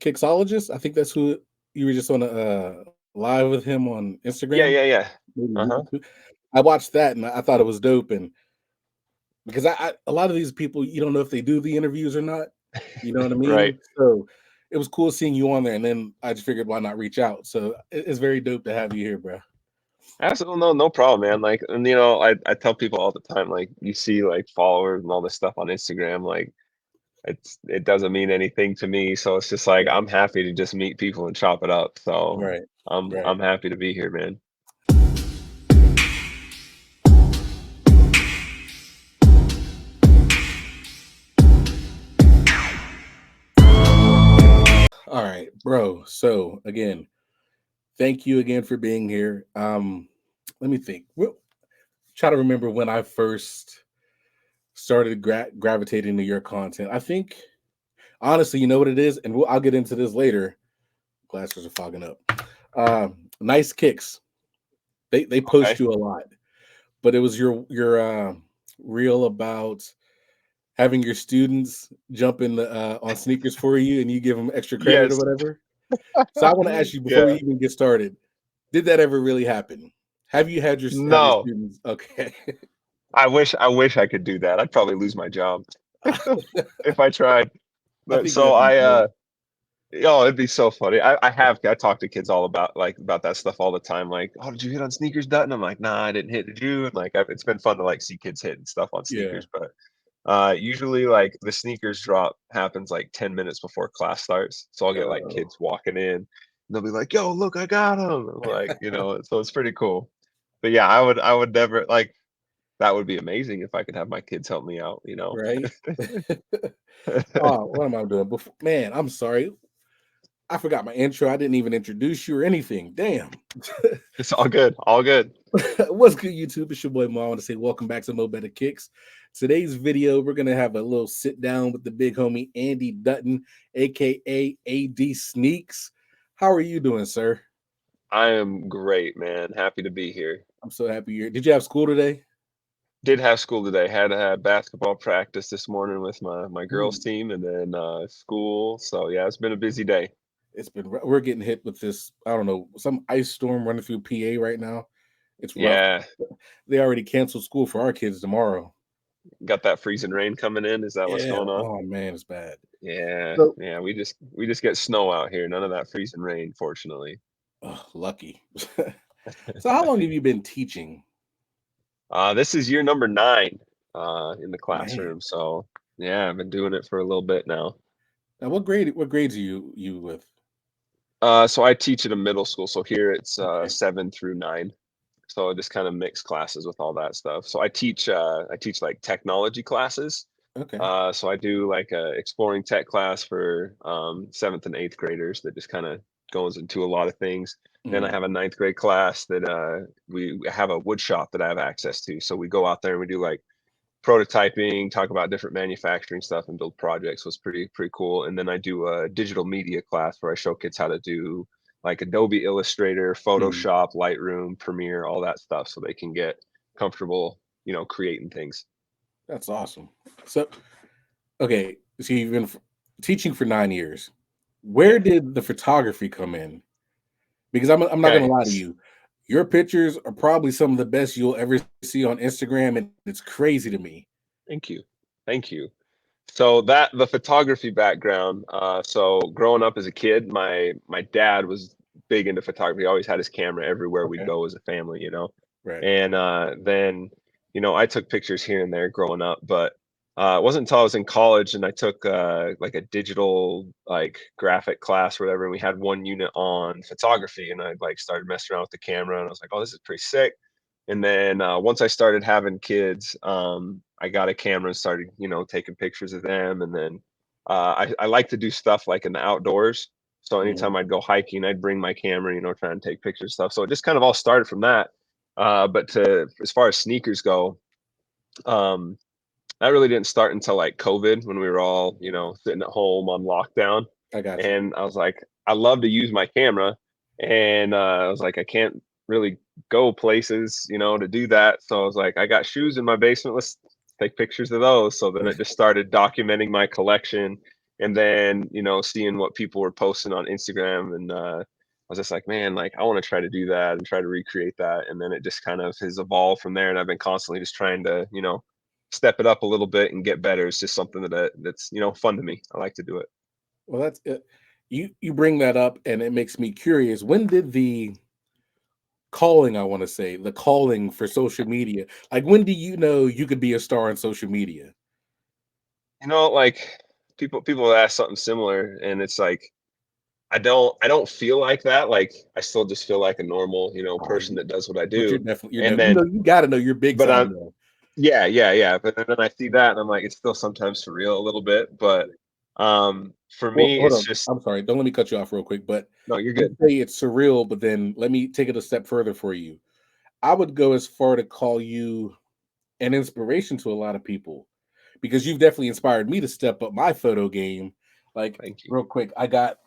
Kixologist. I think that's who you were just on a live with him on Yeah, Instagram, yeah, yeah. maybe Uh-huh. YouTube. I watched that and I thought it was dope. And because a lot of these people, you don't know if they do the interviews or not. You know what I Right. mean? So it was cool seeing you on there. And then I just figured, why not reach out? So it's very dope to have you here, bro. Absolutely, no problem, man. Like, and I tell people all the time, like, you see like followers and all this stuff on Instagram, like it doesn't mean anything to me. So it's just like Right, I'm happy to just meet people and chop it up. So right, right. I'm happy to be here, man. All right, bro. So again, thank you again for being here. Let me think. Well, try to remember when I first started gravitating to your content. I think honestly, you know what it is, and I'll get into this later. Glasses are fogging up. Nice kicks. They post Okay. you a lot, but it was your reel about having your students jump in the on sneakers for you, and you give them extra credit or Yes. whatever. So I want to ask you before we Yeah. even get started: did that ever really happen? Have your No. students? Okay. I wish I could do that. I'd probably lose my job if I tried. I But think so that'd be I great. oh, it'd be so funny. I talk to kids all about that stuff all the time. Like, oh, did you hit on sneakers, Dutton? I'm like, nah, I didn't hit. Did you? And like, it's been fun to like see kids hit and stuff on Yeah. sneakers. But usually like the sneakers drop happens like 10 minutes before class starts. So I'll get like Oh, kids walking in. And they'll be like, yo, look, I got them. I'm like, so it's pretty cool. But yeah, I would never like that would be amazing if I could have my kids help me out. right. Oh, what am I doing? Before, man, I'm sorry. I forgot my intro. I didn't even introduce you or anything. Damn. It's all good, all good. What's good, YouTube? It's your boy Mo. I want to say welcome back to Mo Better Kicks. Today's video, we're gonna have a little sit down with the big homie Andy Dutton, aka AD Sneaks. How are you doing, sir? I am great, man. Happy to be here. I'm so happy you're. Did you have school today? Did have school today. Had to have basketball practice this morning with my girls Ooh, team, and then school. So yeah, it's been a busy day. it's been. We're getting hit with this. I don't know, some ice storm running through PA right now. It's rough. Yeah, They already canceled school for our kids tomorrow. got that freezing rain coming in. Is that what's Yeah. going on? Oh man, it's bad. Yeah, So, yeah. We just get snow out here. None of that freezing rain, fortunately. lucky. So, how long have you been teaching? This is year number 9 in the Man. classroom. So yeah, I've been doing it for a little bit now. Now, what grade? What grades are you with? So I teach at a middle school. So here it's Okay. 7 through 9. So I just kind of mix classes with all that stuff. So I teach like technology classes. Okay. So I do like a exploring tech class for 7th and 8th graders that just kind of goes into a lot of things. Then I Mm, have a ninth grade class that we have a wood shop that I have access to. So we go out there and we do like prototyping, talk about different manufacturing stuff and build projects. Was pretty cool. And then I do a digital media class where I show kids how to do like Adobe Illustrator, mm. Photoshop, Lightroom, Premiere, all that stuff so they can get comfortable, creating things. That's awesome. So, okay, so you've been teaching for 9 years. Where Yeah. did the photography come in? Because I'm not gonna Okay. lie to you. Your pictures are probably some of the best you'll ever see on Instagram, and it's crazy to me. Thank you. Thank you. So that the photography background. So growing up as a kid, my dad was big into photography. He always had his camera everywhere we'd Okay. go as a family. Right. And then I took pictures here and there growing up, but it wasn't until I was in college and I took like a digital like graphic class or whatever, and we had one unit on photography, and I like started messing around with the camera, and I was like, oh, this is pretty sick. And then once I started having kids, I got a camera and started, taking pictures of them. And then I like to do stuff like in the outdoors. So Mhm. anytime I'd go hiking, I'd bring my camera, try and take pictures and stuff. So it just kind of all started from that. But as far as sneakers go, um, that really didn't start until like COVID when we were all, sitting at home on lockdown. I got you. And I was like, I love to use my camera. And I was like, I can't really go places, to do that. So I was like, I got shoes in my basement. Let's take pictures of those. So then I just started documenting my collection. And then, seeing what people were posting on Instagram, and I was just like, man, like I want to try to do that and try to recreate that. And then it just kind of has evolved from there. And I've been constantly just trying to, step it up a little bit and get better. It's just something that's fun to me. I like to do it. Well, that's it. You bring that up, and it makes me curious. When did the calling, I want to say, the calling for social media, like when do you know you could be a star on social media? Like people ask something similar, and it's like I don't feel like that. Like I still just feel like a normal, Oh, person that does what I but you're do. definitely, And you then, know, you got to know you're big but time I'm though. yeah, yeah, yeah. But then I see that and I'm like, it's still sometimes surreal a little bit. But for Well, me, hold it's on. just I'm sorry. Don't let me cut you off real quick. But no, you're you good. say it's surreal, but then let me take it a step further for you. I would go as far to call you an inspiration to a lot of people because you've definitely inspired me to step up my photo game. Like, Thank you. real quick, I got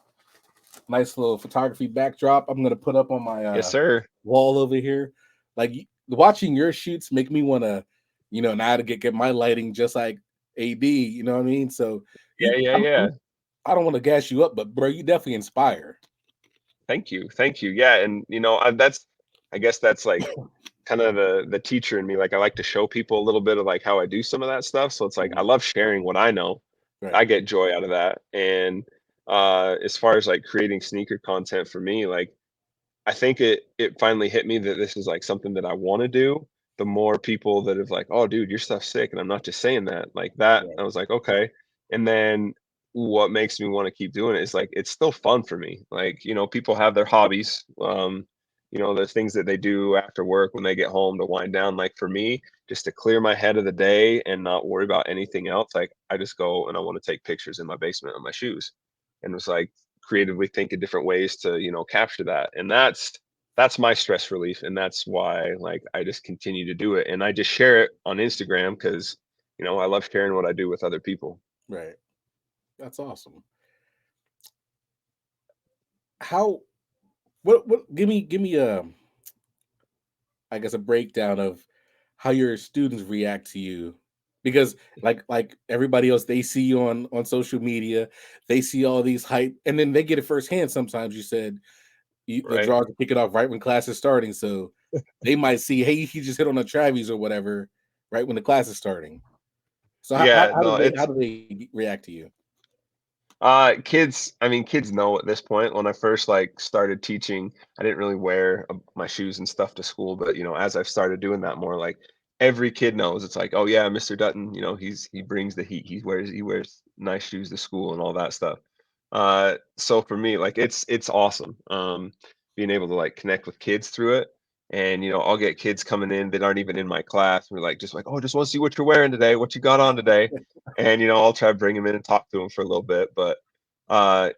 nice little photography backdrop I'm gonna put up on my Yes, sir. wall over here. Like watching your shoots make me want to, now to get my lighting just like AD. You know what I mean? So Yeah, you, yeah, yeah. I don't want to gas you up, but bro, you definitely inspire. Thank you. Thank you. Yeah, and I guess that's like kind of the teacher in me. Like I like to show people a little bit of like how I do some of that stuff. So it's like I Mhm. love sharing what I know. Right. I get joy out of that. And as far as like creating sneaker content for me, like I think it finally hit me that this is like something that I want to do. The more people that have like, oh, dude, your stuff's sick, and I'm not just saying that, like that. I Right. was like, okay. And then what makes me want to keep doing it is like it's still fun for me. Like people have their hobbies, the things that they do after work when they get home to wind down. Like for me, just to clear my head of the day and not worry about anything else. Like I just go and I want to take pictures in my basement of my shoes, and it's like creatively think of different ways to capture that. And that's my stress relief, and that's why like I just continue to do it, and I just share it on Instagram because I love sharing what I do with other people. Right. That's awesome. How? What? Give me a, I guess, a breakdown of how your students react to you, because like everybody else, they see you on social media, they see all these hype, and then they get it firsthand. Sometimes you said the Right. draws are kicking off right when class is starting, so they might see, hey, he just hit on a Travis or whatever, right when the class is starting. So Yeah, no, how it's do they react to you? kids, I mean, kids know at this point. When I first like started teaching, I didn't really wear my shoes and stuff to school, but as I've started doing that more, like every kid knows. It's like, oh yeah, Mr. Dutton, he brings the heat. He wears nice shoes to school and all that stuff. So for me, like it's awesome. Being able to like connect with kids through it. And I'll get kids coming in that aren't even in my class. And we're like, just like, oh, just want to see what you're wearing today, what you got on today. And I'll try to bring them in and talk to them for a little bit. But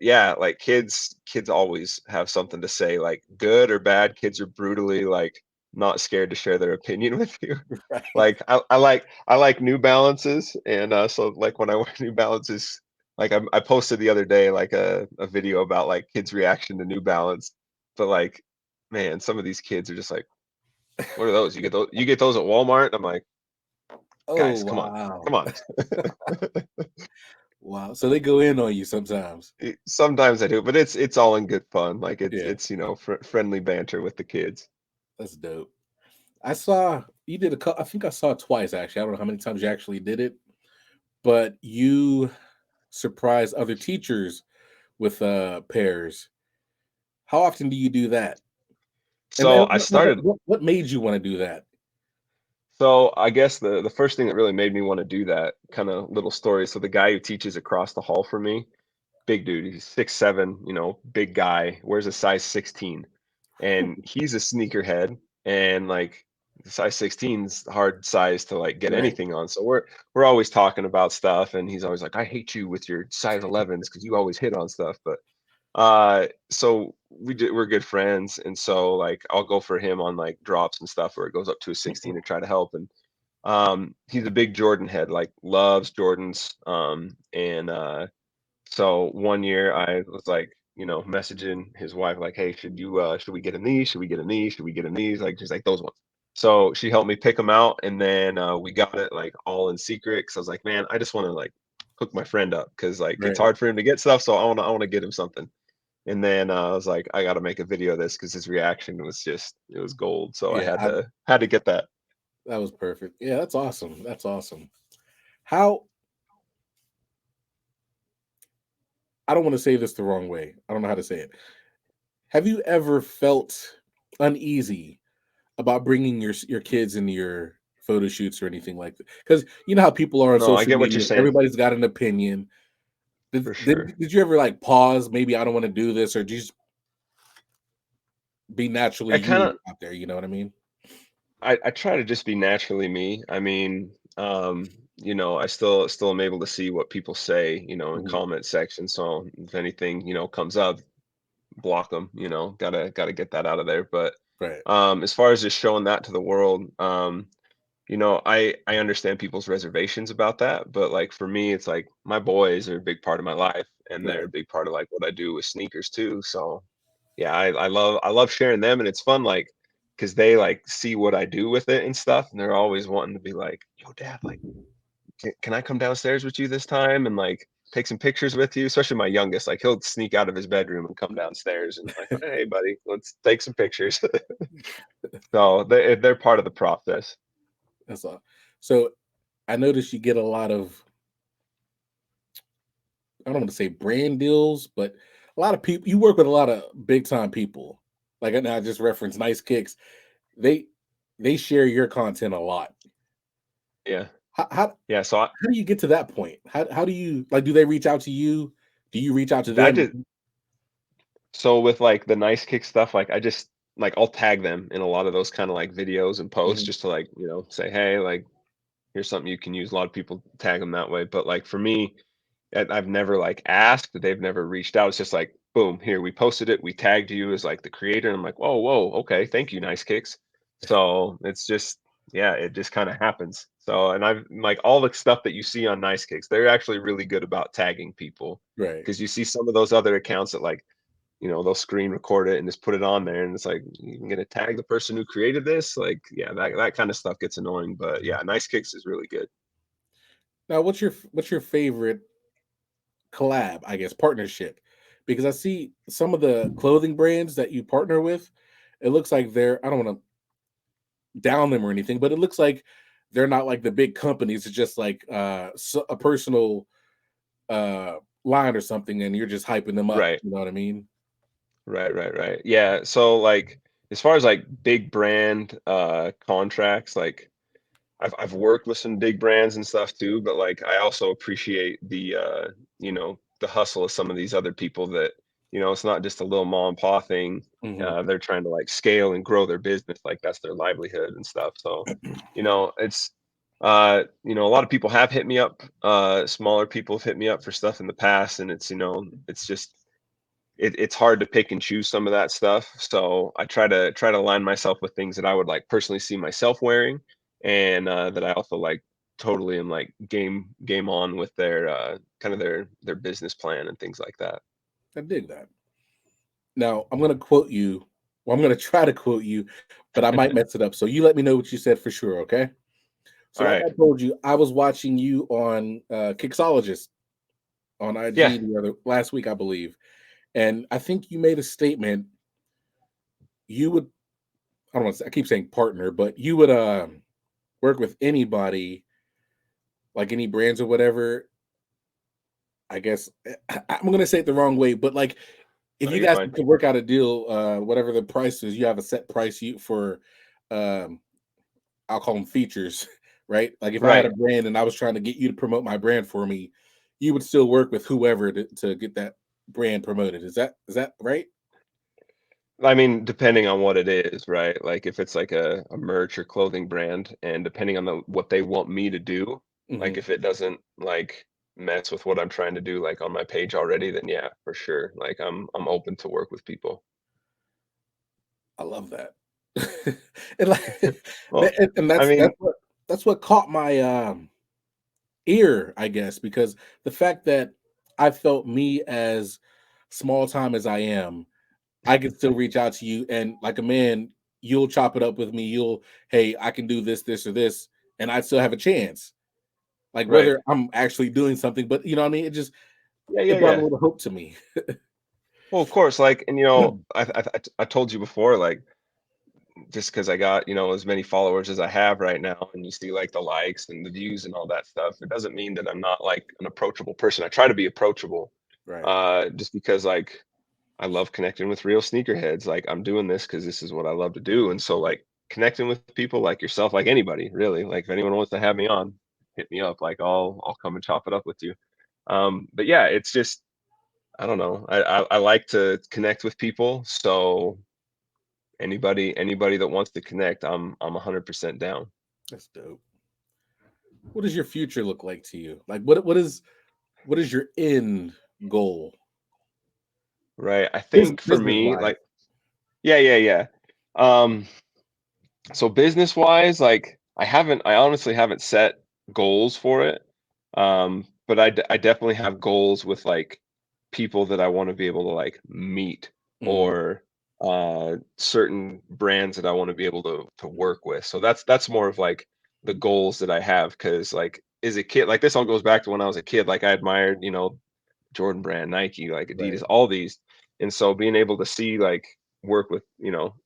yeah, like kids always have something to say, like good or bad. Kids are brutally like not scared to share their opinion with you. Right. Like I like New Balances, and so like when I wear New Balances, like I posted the other day like a video about like kids' reaction to New Balance. But like, man, some of these kids are just like, what are those? You get those at Walmart? I'm like, Oh guys, come on, wow. come on. Wow. So they go in on you sometimes. Sometimes I do, but it's all in good fun. Like it's Yeah, it's friendly banter with the kids. that's dope. I saw you did I think I saw it twice actually. I don't know how many times you actually did it, but you surprise other teachers with pairs. How often do you do that? And So I started. what made you want to do that? So I guess the first thing that really made me want to do that kind of little story. So the guy who teaches across the hall from me, big dude, he's 6'7", big guy, wears a size 16, and he's a sneakerhead, and like the size 16's hard size to like get Right. anything on. So we're always talking about stuff, and he's always like, I hate you with your size 11s because you always hit on stuff. But so we're good friends, and so like I'll go for him on like drops and stuff where it goes up to a 16 and try to help. And he's a big Jordan head, like loves Jordans. And so one year I was like, messaging his wife like, hey, should we get in these? Should we get in these? Should we get in these? Like just like those ones. So she helped me pick them out, and then we got it like all in secret because I was like, man, I just want to like hook my friend up because like it's Right. hard for him to get stuff, so I want to get him something. And then I was like, I got to make a video of this because his reaction was just it was gold. So I Yeah, had to get that. that was perfect. Yeah, that's awesome. That's awesome. How I don't want to say this the wrong way. I don't know how to say it. Have you ever felt uneasy about bringing your kids into your photo shoots or anything like that? Because you know how people are on No, I social get what you're media. saying Everybody's got an opinion. Did, for did, sure. did you ever like pause? Maybe I don't want to do this, or just be naturally I kind you of out there. You know what I mean? I try to just be naturally me. I mean, I still am able to see what people say, in Mhm. comment section. So if anything, comes up, block them. Gotta get that out of there. But Right. as far as just showing that to the world, I understand people's reservations about that. But like for me, it's like my boys are a big part of my life, and they're Right. a big part of like what I do with sneakers too. So yeah, I love sharing them, and it's fun, like, because they like see what I do with it and stuff, and they're always wanting to be like, "Yo, Dad, like, can I come downstairs with you this time and like take some pictures with you?" Especially my youngest, like he'll sneak out of his bedroom and come downstairs and like, "Hey, buddy, let's take some pictures." So they're part of the process. That's all. So I noticed you get a lot of, I don't want to say brand deals, but a lot of people, you work with a lot of big time people. Like I just referenced Nice Kicks. They they share your content a lot. Yeah, How yeah. So I, do you get to that point? How do you like? Do they reach out to you? Do you reach out to I them? did. So with like the nice kick stuff, like I just like I'll tag them in a lot of those kind of like videos and posts Mhm. just to like, say, hey, like here's something you can use. A lot of people tag them that way. But like for me, I've never like asked, they've never reached out. It's just like, boom, here we posted it. We tagged you as like the creator. And I'm like, whoa, whoa, okay, thank you, nice kicks. So it's just, yeah, it just kind of happens. So, and I've like all the stuff that you see on nice kicks, they're actually really good about tagging people Right. because you see some of those other accounts that like, they'll screen record it and just put it on there, and it's like, "You gonna tag the person who created this?" Like, yeah, that kind of stuff gets annoying, but yeah, Nice Kicks is really good. Now, what's your favorite collab? I guess partnership, because I see some of the clothing brands that you partner with. It looks like they're, I don't want to down them or anything, but it looks like they're not like the big companies. It's just like a personal uh line or something, and you're just hyping them up. Right. You know what I mean? Right. Yeah, so, like, as far as, like, big brand, contracts, like, I've worked with some big brands and stuff too, but like I also appreciate the hustle of some of these other people that, it's not just a little mom and pop thing. Hmm. They're trying to like scale and grow their business, like that's their livelihood and stuff. So, it's a lot of people have hit me up, smaller people have hit me up for stuff in the past, and it's just it's hard to pick and choose some of that stuff. So I try to align myself with things that I would like personally see myself wearing, and that I also like totally am like game on with their kind of their business plan and things like that. I dig that. Now I'm gonna quote you. Well, I'm gonna try to quote you, but I might mess it up. So you let me know what you said for sure, okay? So, All like right. I told you, I was watching you on Kixologist on Yeah. IG the other last week, I believe, and I think you made a statement. You would, I don't want to say, I keep saying partner, but you would work with anybody, like any brands or whatever. I guess I'm gonna say it the wrong way, but like if No, you you're guys fine. could work out a deal, whatever the price is, you have a set price you for um I'll call them features, right? Like if I had a Right. brand and I was trying to get you to promote my brand for me, you would still work with whoever to get that brand promoted. Is that right? I mean, depending on what it is, right? Like if it's like a merch or clothing brand, and depending on what they want me to do, like Hmm. if it doesn't like mess with what I'm trying to do, like on my page already, then yeah, for sure. Like I'm open to work with people. I love that. and like, Well, and I mean, that's what caught my ear, I guess, because the fact that I felt me as small time as I am, I can still reach out to you and like a man, you'll chop it up with me. Hey, I can do this, this, or this, and I still have a chance. like Right. whether I'm actually doing something, but you know what I mean. It just Yeah, yeah, it brought a yeah. little hope to me. Well, of course, like, and I told you before, like, just because I got, as many followers as I have right now, and you see like the likes and the views and all that stuff, it doesn't mean that I'm not like an approachable person. I try to be approachable, Right. just because like I love connecting with real sneakerheads. Like I'm doing this because this is what I love to do, and so like connecting with people like yourself, like anybody really, like if anyone wants to have me on, hit me up. Like I'll come and chop it up with you. But yeah, it's just I don't know. I like to connect with people, so anybody that wants to connect, I'm 100% down. That's dope. What does your future look like to you? Like what is your end goal? Right. I think for Business me, wise. like, yeah, yeah, yeah. Um, so business wise, like I honestly haven't set goals for it. But I definitely have goals with like people that I want to be able to like meet, Mhm. or certain brands that I want to be able to work with. So that's more of like the goals that I have, because like as a kid, like this all goes back to when I was a kid. Like I admired, Jordan Brand, Nike, like Adidas, Right. all these. And so being able to see like work with,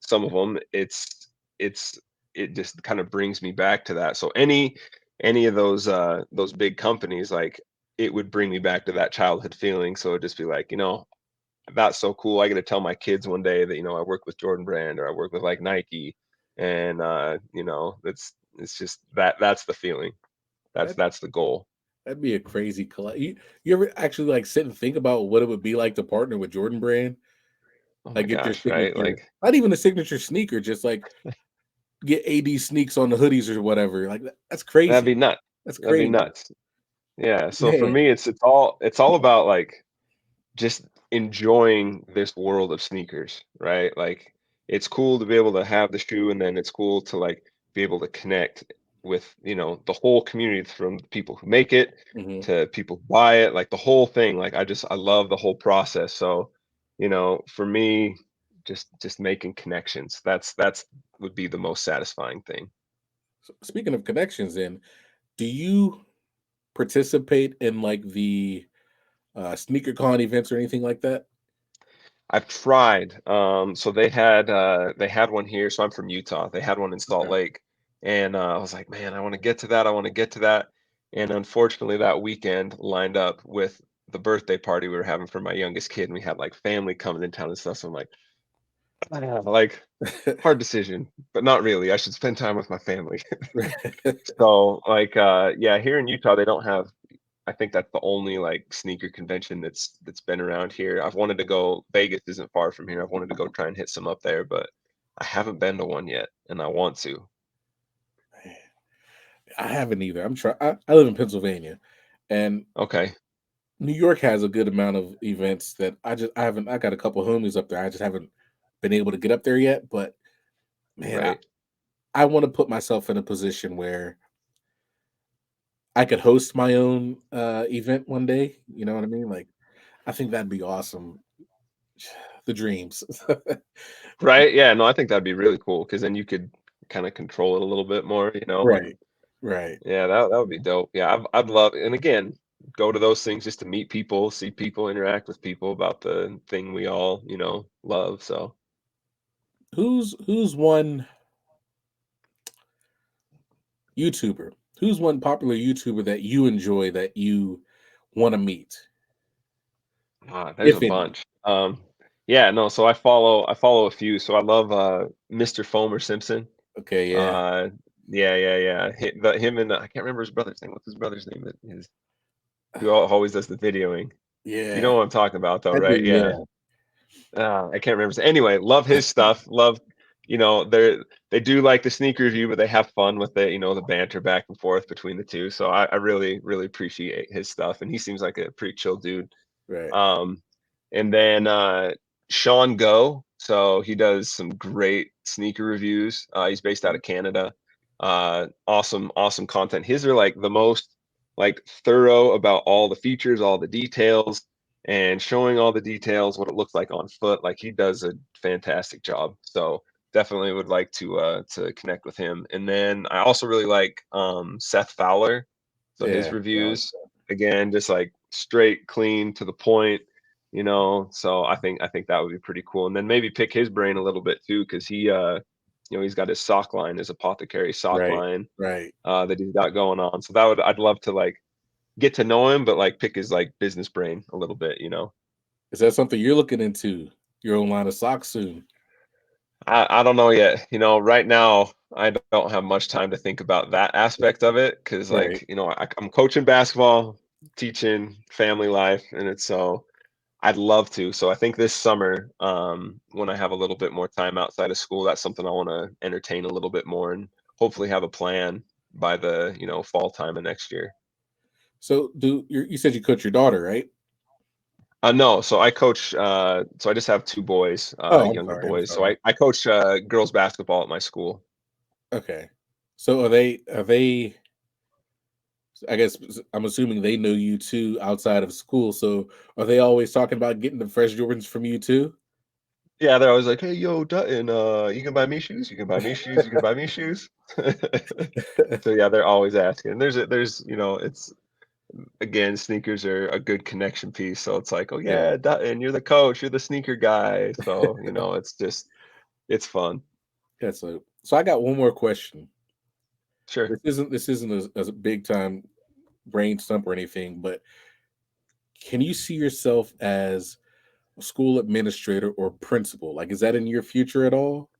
some of them, it's it just kind of brings me back to that. So any of those big companies, like it would bring me back to that childhood feeling. So it'd just be like, that's so cool. I get to tell my kids one day that, I work with Jordan Brand, or I work with like Nike. And it's just that's the feeling. That's That that's the goal. that'd be a crazy collab. You ever actually like sit and think about what it would be like to partner with Jordan Brand? Oh my Like get your gosh, right? signature, Like not even a signature sneaker, just like get AD sneaks on the hoodies or whatever. Like that's that'd crazy. be nuts. That's That'd be crazy. nuts. Yeah, so for Man, me, it's all about like just enjoying this world of sneakers, right? Like it's cool to be able to have the shoe, and then it's cool to like be able to connect with, the whole community, from the people who make it mhm. to people who buy it, like the whole thing. Like I love the whole process. So, for me, just making connections. That's would be the most satisfying thing. So speaking of connections, then do you participate in like the sneaker con events or anything like that? I've tried. So they had one here. So I'm from Utah. They had one in Salt Okay. Lake, and I was like, man, I want to get to that. I want to get to that. And unfortunately, that weekend lined up with the birthday party we were having for my youngest kid, and we had like family coming in town and stuff. So I'm like, like hard decision, but not really. I should spend time with my family. So like, yeah, here in Utah, they don't have. I think that's the only like sneaker convention that's been around here. I've wanted to go. Vegas isn't far from here. I've wanted to go try and hit some up there, but I haven't been to one yet, and I want to. I haven't either. I'm trying. I live in Pennsylvania, and Okay, New York has a good amount of events that I haven't. I got a couple homies up there. I just haven't been able to get up there yet. But man, right. I want to put myself in a position where I could host my own event one day. You know what I mean? Like I think that'd be awesome. The dreams. Right, yeah, no, I think that'd be really cool, because then you could kinda control it a little bit more, and Right. Right. yeah, that would be dope. Yeah, I'd love, and again, go to those things just to meet people, see people, interact with people about the thing we all, love, so. Who's one YouTuber? Who's one popular YouTuber that you enjoy that you want to meet, There's a if any? bunch. Yeah, no, so I follow a few, so I love, Mr. Foamer Simpson. Okay, yeah, Uh, yeah, yeah, yeah, him and I can't remember his brother's name. What's his brother's name that is who always does the videoing? You know yeah, what I'm talking about though, I do. right? Yeah. Yeah, I can't remember. Anyway, love his stuff. Love, they do like the sneaker review, but they have fun with it. The banter back and forth between the two. So I really, really appreciate his stuff, and he seems like a pretty chill dude. right. Um, and then Sean Go. So he does some great sneaker reviews. He's based out of Canada. Awesome, awesome content. His are like the most like thorough about all the features, all the details, and showing all the details, what it looks like on foot. Like he does a fantastic job. So definitely would like to connect with him. And then I also really like Seth Fowler. So his Yeah, I like reviews, that. again, just like straight, clean, to the point, So I think that would be pretty cool. And then maybe pick his brain a little bit too, because he's got his sock line, his apothecary sock Right, line, right. that he's got going on. So I'd love to like get to know him, but like pick his like business brain a little bit. Is that something you're looking into? Your own line of socks soon? I don't know yet. Right now I don't have much time to think about that aspect of it because Right. I'm coaching basketball, teaching, family life, and it's so I'd love to. So I think this summer, when I have a little bit more time outside of school, that's something I want to entertain a little bit more and hopefully have a plan by the fall time of next year. So you said you coach your daughter, right? No, so I coach. So I just have two boys, Oh, I'm younger sorry. I'm boys. So sorry. I coach girls basketball at my school. Okay. So are they I guess I'm assuming they know you too outside of school. So are they always talking about getting the fresh Jordans from you too? Yeah, they're always like, "Hey, yo, Dutton, you can buy me shoes. You can buy me shoes. You can buy me shoes." So yeah, they're always asking. It's again, sneakers are a good connection piece. So it's like, "Oh Yeah. yeah, Dutton, you're the coach. You're the sneaker guy." So it's fun. Yeah. So I got one more question. Sure. This isn't a big time brain stump or anything, but can you see yourself as a school administrator or principal? Like, is that in your future at all?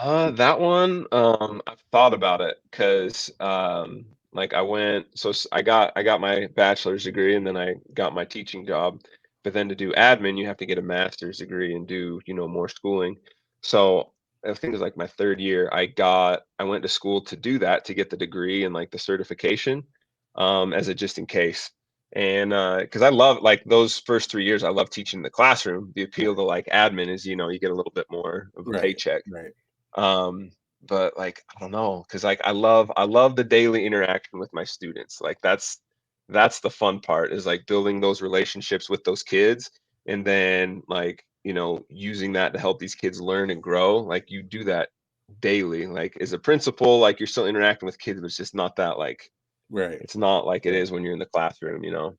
That one, I've thought about it because, like I got my bachelor's degree and then I got my teaching job. But then to do admin, you have to get a master's degree and do, more schooling. So I think it was like my third year, I went to school to do that to get the degree and like the certification, as a just in case. And because I love like those first 3 years, I love teaching in the classroom. The appeal to like admin is, you get a little bit more of a Right. paycheck. Right. um but like I don't know, because like I love the daily interaction with my students. Like that's the fun part, is like building those relationships with those kids, and then like using that to help these kids learn and grow. Like you do that daily, like as a principal, like you're still interacting with kids, but it's just not that like Right. it's not like it Right. is when you're in the classroom. Yeah,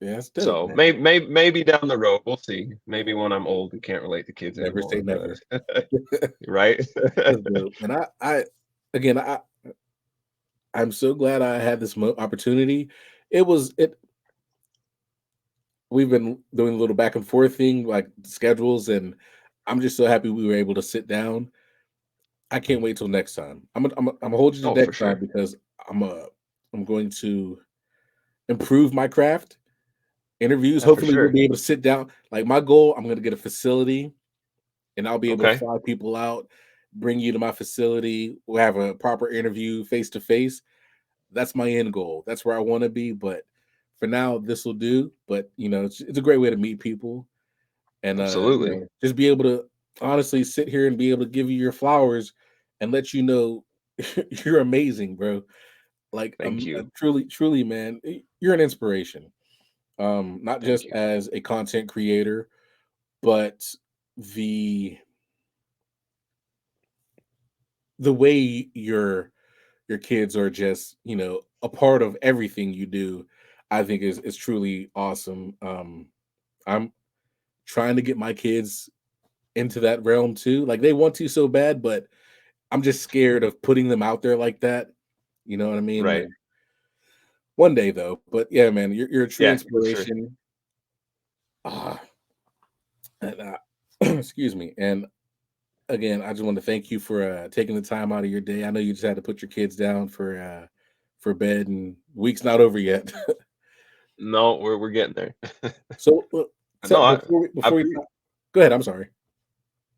that's dope, So man. maybe down the road, we'll see. Maybe when I'm old and can't relate to kids Never say anymore, but never. right. That's dope. And again, I'm so glad I had this opportunity. It was it. We've been doing a little back and forth thing, like schedules, and I'm just so happy we were able to sit down. I can't wait till next time. I'm gonna hold you to Oh, for next time sure. because I'm uh I'm going to improve my craft. Interviews. Yeah, for Hopefully, we'll sure. be able to sit down. Like my goal, I'm gonna get a facility and I'll be able to Okay. fly people out, bring you to my facility. We'll have a proper interview face to face. That's my end goal. That's where I want to be. But for now, this will do. But it's a great way to meet people and Absolutely. just be able to honestly sit here and be able to give you your flowers and let you know you're amazing, bro. Like Thank you. truly, truly, man, you're an inspiration. Not Thank just you. as a content creator, but the the way your kids are just a part of everything you do. I think is truly awesome. I'm trying to get my kids into that realm too. Like they want to so bad, but I'm just scared of putting them out there like that. You know what I mean? Right. Like one day though. But yeah, man, you're a true Yeah, for sure. inspiration. Ah, and, excuse me. And again, I just want to thank you for taking the time out of your day. I know you just had to put your kids down for bed, and week's not over yet. No, we're getting there. So, No, I before we pre- go ahead. I'm sorry.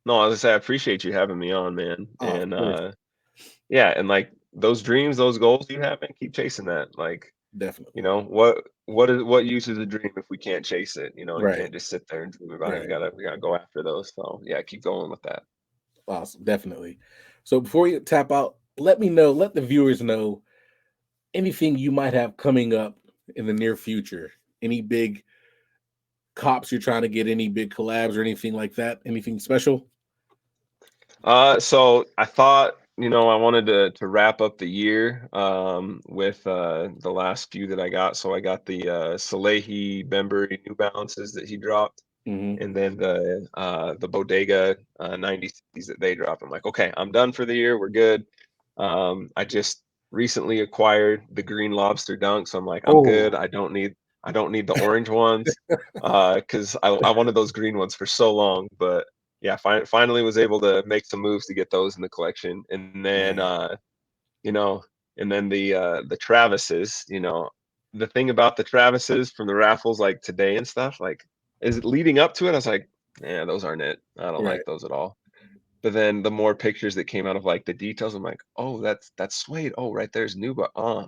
no, I was gonna say I appreciate you having me on, man. Oh, of And course, yeah, and like those dreams, those goals you have, man, keep chasing that. Like, definitely. what use is a dream if we can't chase it? You Right, can't just sit there and dream about it. right. We gotta go after those. So yeah, keep going with that. Awesome, definitely. So before you tap out, let me know. Let the viewers know anything you might have coming up in the near future. Any big cops you're trying to get? Any big collabs or anything like that? Anything special? So I thought I wanted to wrap up the year with the last few that I got. So I got the Salehi Bembury New Balances that he dropped, Hmm. and then the Bodega 90s that they dropped. I'm like, okay, I'm done for the year. We're good. I just recently acquired the Green Lobster Dunk, so I'm like, I'm good. Oh, I don't need the orange ones because I wanted those green ones for so long, but yeah, finally was able to make some moves to get those in the collection, and then man. you know, and then the Travises, the thing about the Travises from the raffles like today and stuff, like is it leading up to it? I was like, yeah, those aren't it. I don't Right. like those at all. But then the more pictures that came out of like the details, I'm like, oh, that's suede. Oh, right there's Nuba. Oh,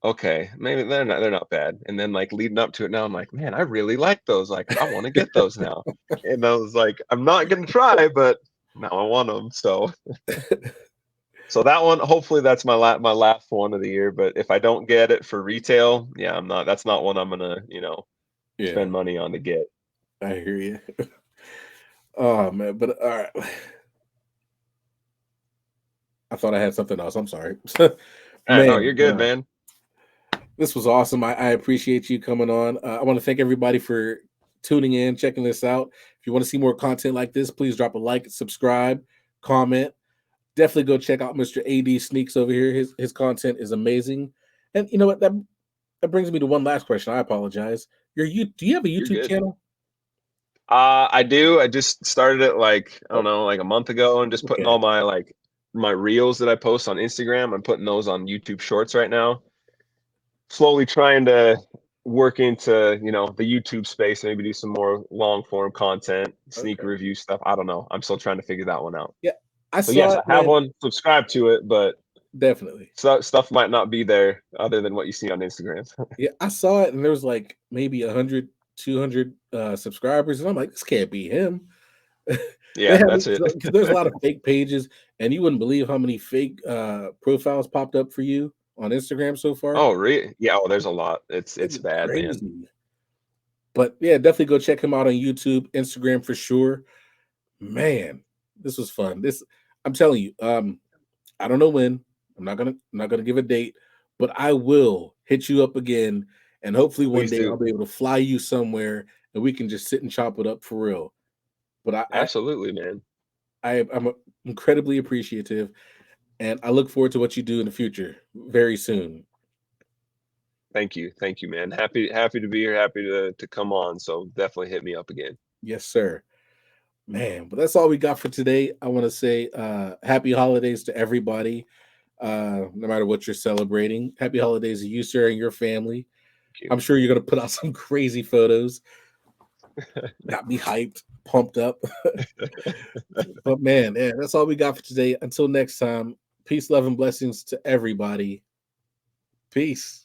okay, maybe they're not bad. And then like leading up to it now, I'm like, man, I really like those. Like, I want to get those now. And I was like, I'm not gonna try, but now I want them. So that one, hopefully that's my last one of the year. But if I don't get it for retail, yeah, I'm not. That's not one I'm gonna Yeah, spend money on to get. I hear you. Oh man, but all right. I thought I had something else. I'm sorry. Yeah, no, you're Man, good, man. this was awesome. I appreciate you coming on. I want to thank everybody for tuning in, checking this out. If you want to see more content like this, please drop a like, subscribe, comment. Definitely go check out Mr. AD Sneaks over here. His content is amazing. And you know what? That brings me to one last question. I apologize. Do you have a You're YouTube good. channel? I do. I just started it like I don't Oh, know, like a month ago, and just putting okay. all my reels that I post on Instagram. I'm putting those on YouTube Shorts right now. Slowly trying to work into the YouTube space, maybe do some more long form content, sneaker Okay. review stuff. I don't know. I'm still trying to figure that one out. Yeah. I So saw yes, I it, have man. one. Subscribe to it, but Definitely. stuff might not be there other than what you see on Instagram. Yeah, I saw it and there was like maybe 100, 200 subscribers. And I'm like, this can't be him. They Yeah, had that's it. because there's a lot of fake pages, and you wouldn't believe how many fake profiles popped up for you on Instagram so far. Oh, really? Yeah. Oh, there's a lot. It's It's bad, man. crazy. But yeah, definitely go check him out on YouTube, Instagram for sure. Man, this was fun. This I'm telling you, I don't know when. I'm not gonna give a date, but I will hit you up again, and hopefully one Please day I'll do. be able to fly you somewhere and we can just sit and chop it up for real. But Absolutely, man. I'm incredibly appreciative, and I look forward to what you do in the future very soon. Thank you, man. Happy to be here. Happy to come on. So definitely hit me up again. Yes, sir. Man, but that's all we got for today. I want to say happy holidays to everybody, no matter what you're celebrating. Happy holidays to you, sir, and your family. Thank you. I'm sure you're going to put out some crazy photos. Got me hyped, pumped up. But man, yeah, that's all we got for today. Until next time, peace, love, and blessings to everybody. Peace.